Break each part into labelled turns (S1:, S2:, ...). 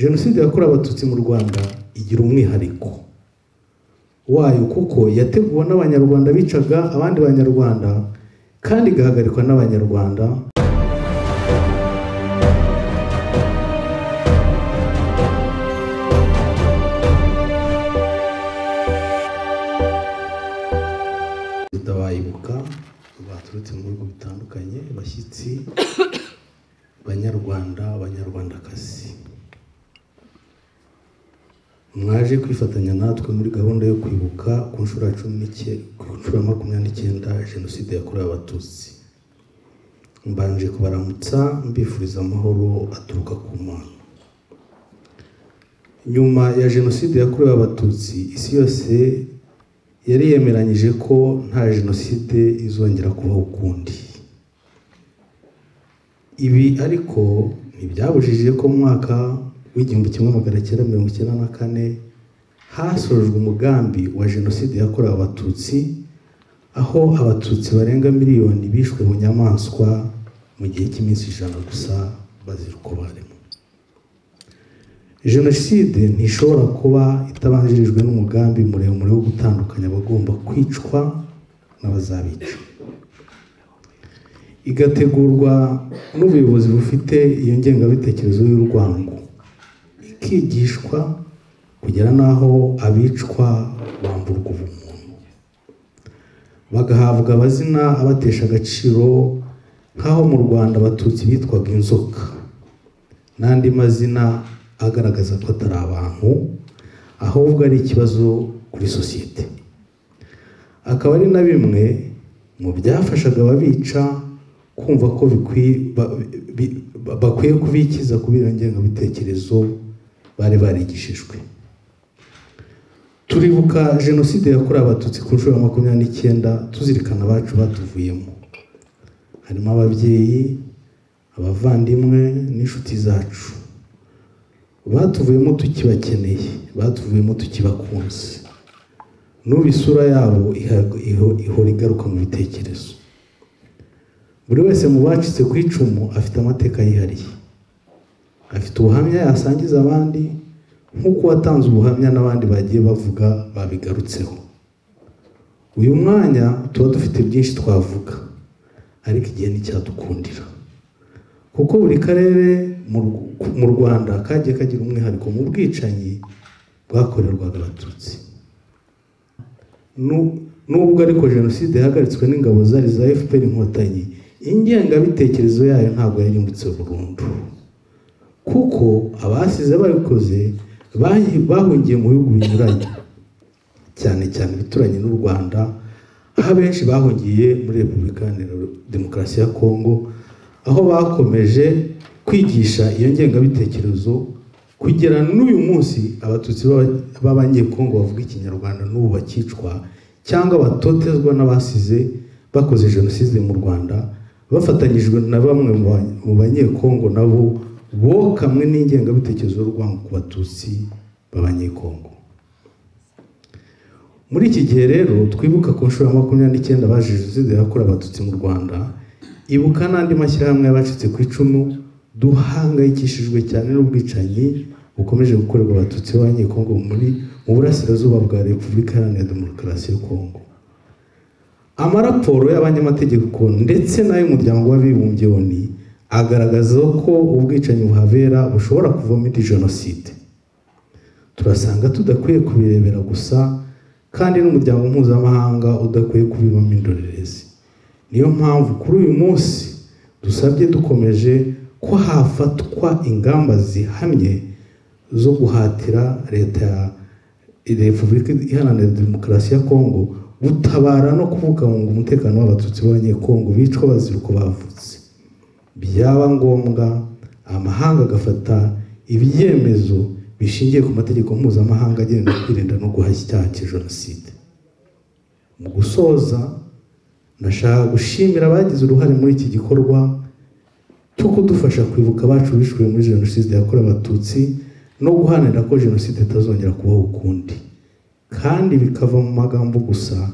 S1: Jenoside yakorewe abatutsi mu Rwanda igira umwihariko wayo kuko yateguwe n'abanyarwanda bicaga abandi banyarwanda kandi igahagarikwa n'abanyarwanda. Bayibuka baturutse mu bihugu bitandukanye, bashyitsi banyarwanda, abanyarwandakazi, mwaje kwifatanya natwe muri gahunda yo kwibuka ku nshuro ya 29 Jenoside yakorewe abatutsi. Mbanje kubaramutsa mbifuriza amahoro aturuka ku Mana. Nyuma ya Jenoside yakorewe abatutsi, isi yose yari yemeranyije ko nta Jenoside izongera kubaho ukundi. Ibi ariko ntibyabujije ko mu mwaka w'1994 hasojwe umugambi wa Jenoside yakorewe abatutsi, aho abatutsi barenga miliyoni bishwe mu nyamaswa mu gihe cy'iminsi 100 gusa bazira uko barimo. Jenoside ntishobora kuba itabanjirijwe n'umugambi muremure wo gutandukanya abagomba kwicwa n'abazabica. Igategurwa n'ubuyobozi bufite iyo ngengabitekerezo y'urwango, ikigishwa kugera naho abicwa bamburwa ubumuntu, bagahabwa abazina abatesha agaciro, nk'aho mu Rwanda abatutsi bitwaga inzoka n'andi mazina agaragaza ko atari abantu ahubwo ari ikibazo kuri sosiyete. Akaba ari na bimwe mu byafashaga ababica kumva ko bakwiye kubikiza kubera ngengabitekerezo bari barigishijwe. Turibuka Jenoside yakorewe abatutsi ku nshuro ya 29 tuzirikana abacu batuvuyemo, harimo ababyeyi, abavandimwe n'inshuti zacu. Batuvuyemo tukibakeneye, batuvuyemo tukibakunze. N'ubu isura yabo ihora igaruka mu bitekerezo. Buri wese mu bacitse ku icumu afite amateka yihariye, afite ubuhamya yasangiza abandi, nk'uko watanze ubuhamya n'abandi bagiye bavuga babigarutseho. Uyu mwanya tuba dufite byinshi twavuga, ariko igihe nticyadukundira, kuko buri karere mu Rwanda kagiye kagira umwihariko mu bwicanyi bwakorerwaga abatutsi. Nubwo ariko Jenoside yahagaritswe n'ingabo zari za FPR Inkotanyi, ingengabitekerezo yayo ntabwo yarimbutse burundu, kuko abasize babikoze bahungiye mu bihugu binyuranye, cyane cyane bituranye n'u Rwanda, aho abenshi bahungiye muri Repubulika Iharanira Demokarasi ya Kongo, aho bakomeje kwigisha iyo ngengabitekerezo kugera n'uyu munsi. Abatutsi b'abanyekongo bavuga ikinyarwanda n'ubu bakicwa cyangwa batotezwa n'abasize bakoze Jenoside mu Rwanda, bafatanyijwe na bamwe mu banyekongo nabo bokamwe n'ingengabitekerezo y'urwango ku batutsi b'abanyekongo. Muri iki gihe rero twibuka ku nshuro ya 29 baje Jenoside yakorewe abatutsi mu Rwanda, ibuka n'andi mashyirahamwe y'abacitse ku icumu, duhangayikishijwe cyane n'ubwicanyi bukomeje gukorerwa abatutsi b'abanyekongo mu burasirazuba bwa Repubulika Iharanira Demokarasi ya Kongo. Amaraporo y'abanyamategeko ndetse n'ay'umuryango w'abibumbye ONU agaragaza ko ubwicanyi buhabera bushobora kuvamo indi Jenoside. Turasanga tudakwiye kubirebera gusa, kandi n'umuryango mpuzamahanga udakwiye kubibamo indorerezi. Niyo mpamvu kuri uyu munsi dusabye dukomeje ko hafatwa ingamba zihamye zo guhatira leta ya Repubulika Iharanira Demokarasi ya Kongo gutabara no kubungabunga umutekano w'abatutsi b'abanyekongo bicwa bazira uko bavutse. Byaba ngombwa amahanga agafata ibyemezo bishingiye ku mategeko mpuzamahanga agenda kwirinda no guhashya icyaha cya Jenoside. Mu gusoza, ndashaka gushimira abagize uruhare muri iki gikorwa cyo kudufasha kwibuka abacu bishwe muri Jenoside yakorewe abatutsi no guharanira ko Jenoside itazongera kubaho ukundi, kandi bikava mu magambo gusa,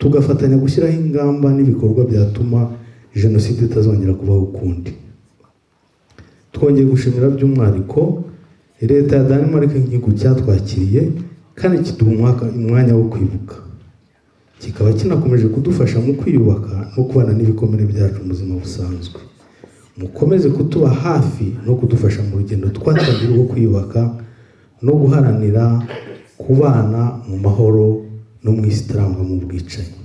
S1: tugafatanya gushyiraho ingamba n'ibikorwa byatuma Jenoside itazongera kubaho ukundi. Twongeye gushimira by'umwihariko leta ya Denmark nk'igihugu cyatwakiriye kandi kiduha umwanya wo kwibuka, kikaba kinakomeje kudufasha mu kwiyubaka no kubana n'ibikomere byacu mu buzima busanzwe. Mukomeze kutuba hafi no kudufasha mu rugendo twatangiye rwo kwiyubaka no guharanira kubana mu mahoro no mu isi itarangwa mu bwicanyi.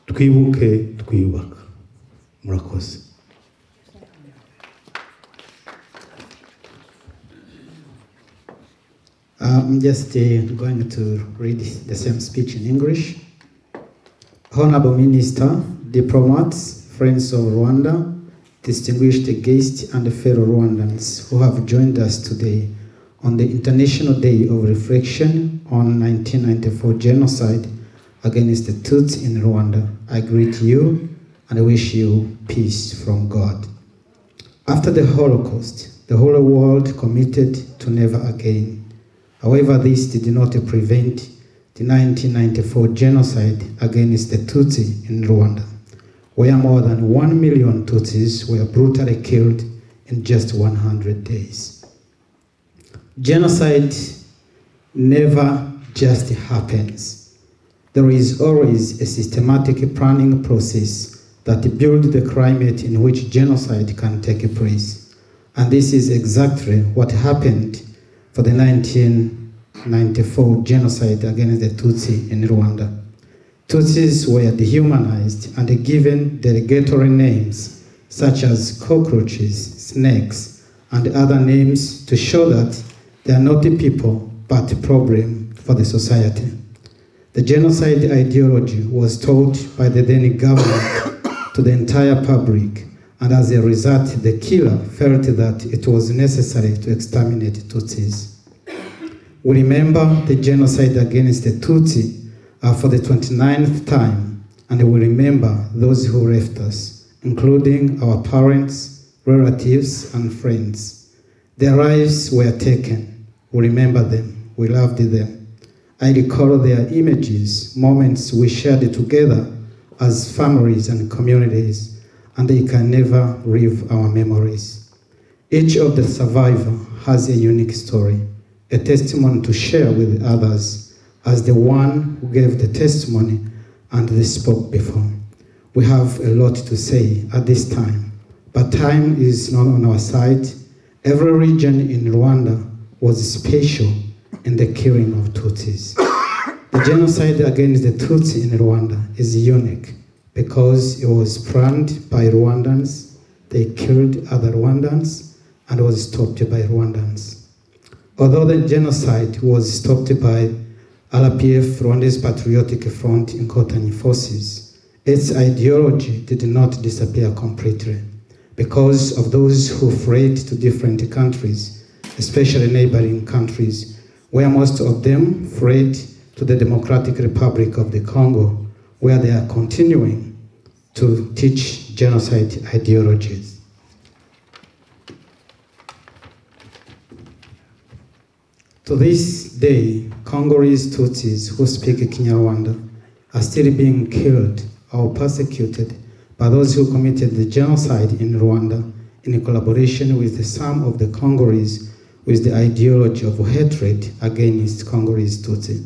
S1: Twibuke twiyubaka. Murakoze.
S2: I'm just going to read the same speech in English. Honorable Minister, diplomats, friends of Rwanda, distinguished guests and fellow Rwandans who have joined us today on the International Day of Reflection on 1994 Genocide against the Tutsi in Rwanda. I greet you and wish you peace from God. After the Holocaust, the whole world committed to never again. However, this did not prevent the 1994 genocide against the Tutsi in Rwanda, where more than 1 million Tutsis were brutally killed in just 100 days. Genocide never just happens. There is always a systematic planning process that builds the climate in which genocide can take place. And this is exactly what happened for the 1994 genocide against the Tutsi in Rwanda. Tutsis were dehumanized and given derogatory names such as cockroaches, snakes, and other names to show that they are not the people but a problem for the society. The genocide ideology was taught by the then government to the entire public, and as a result, the killer felt that it was necessary to exterminate Tutsis. We remember the genocide against the Tutsi for the 29th time, and we remember those who left us, including our parents, relatives, and friends. Their lives were taken. We remember them. We loved them. I recall their images, moments we shared together as families and communities, and they can never leave our memories. Each of the survivors has a unique story, a testimony to share with others as the one who gave the testimony and they spoke before. We have a lot to say at this time, but time is not on our side. Every region in Rwanda was special in the killing of Tutsis. The genocide against the Tutsi in Rwanda is unique because it was planned by Rwandans, they killed other Rwandans, and was stopped by Rwandans. Although the genocide was stopped by RPF, Rwanda's Patriotic Front Inkotanyi forces, its ideology did not disappear completely because of those who fled to different countries, especially neighboring countries, where most of them fled to the Democratic Republic of the Congo, where they are continuing to teach genocide ideologies. To this day, Congolese Tutsis who speak Kinyarwanda are still being killed or persecuted by those who committed the genocide in Rwanda in collaboration with some of the Congolese with the ideology of hatred against Congolese Tutsi.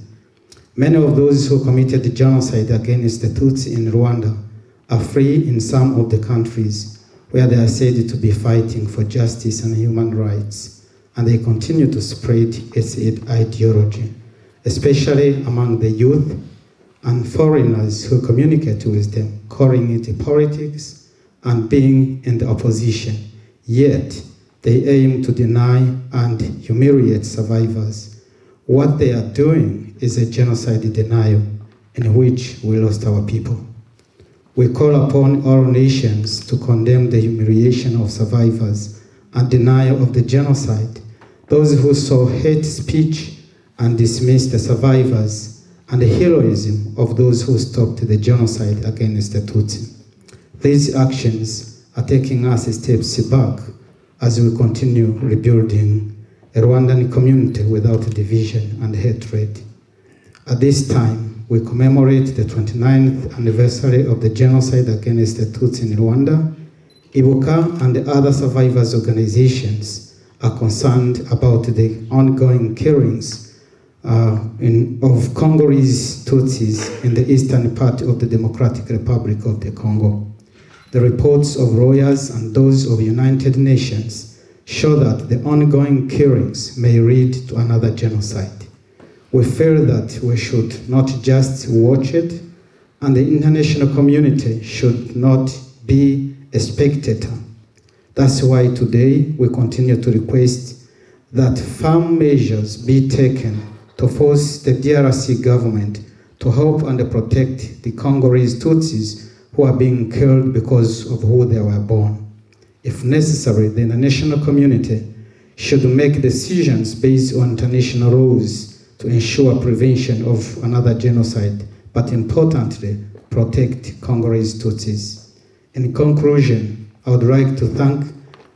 S2: Many of those who committed the genocide against the Tutsi in Rwanda are free in some of the countries where they are said to be fighting for justice and human rights, and they continue to spread its ideology, especially among the youth and foreigners who communicate with them, calling it politics and being in the opposition. Yet, they aim to deny and humiliate survivors. What they are doing is a genocide denial in which we lost our people. We call upon all nations to condemn the humiliation of survivors and denial of the genocide, those who saw hate speech and dismissed the survivors, and the heroism of those who stopped the genocide against the Tutsi. These actions are taking us steps back as we continue rebuilding a Rwandan community without division and hatred. At this time, we commemorate the 29th anniversary of the genocide against the Tutsi in Rwanda. Ibuka and the other survivors organizations are concerned about the ongoing killings of Congolese Tutsis in the eastern part of the Democratic Republic of the Congo. The reports of lawyers and those of United Nations show that the ongoing killings may lead to another genocide. We feel that we should not just watch it, and the international community should not be a spectator. That's why today we continue to request that firm measures be taken to force the DRC government to help and protect the Congolese Tutsis who are being killed because of who they were born. If necessary, the international community should make decisions based on international rules to ensure prevention of another genocide, but importantly, protect Congolese Tutsis. In conclusion, I would like to thank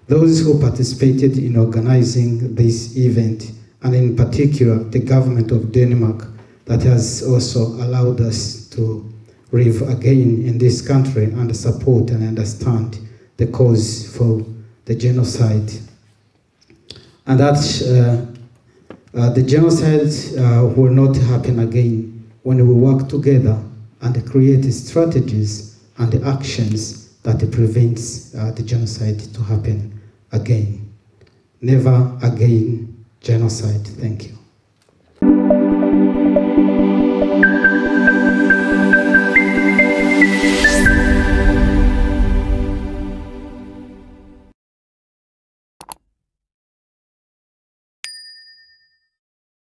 S2: those who participated in organizing this event, and in particular, the government of Denmark that has also allowed us to live again in this country and support and understand the cause for the genocide. And that the genocide will not happen again when we work together and create strategies and actions that prevents the genocide to happen again. Never again genocide. Thank you.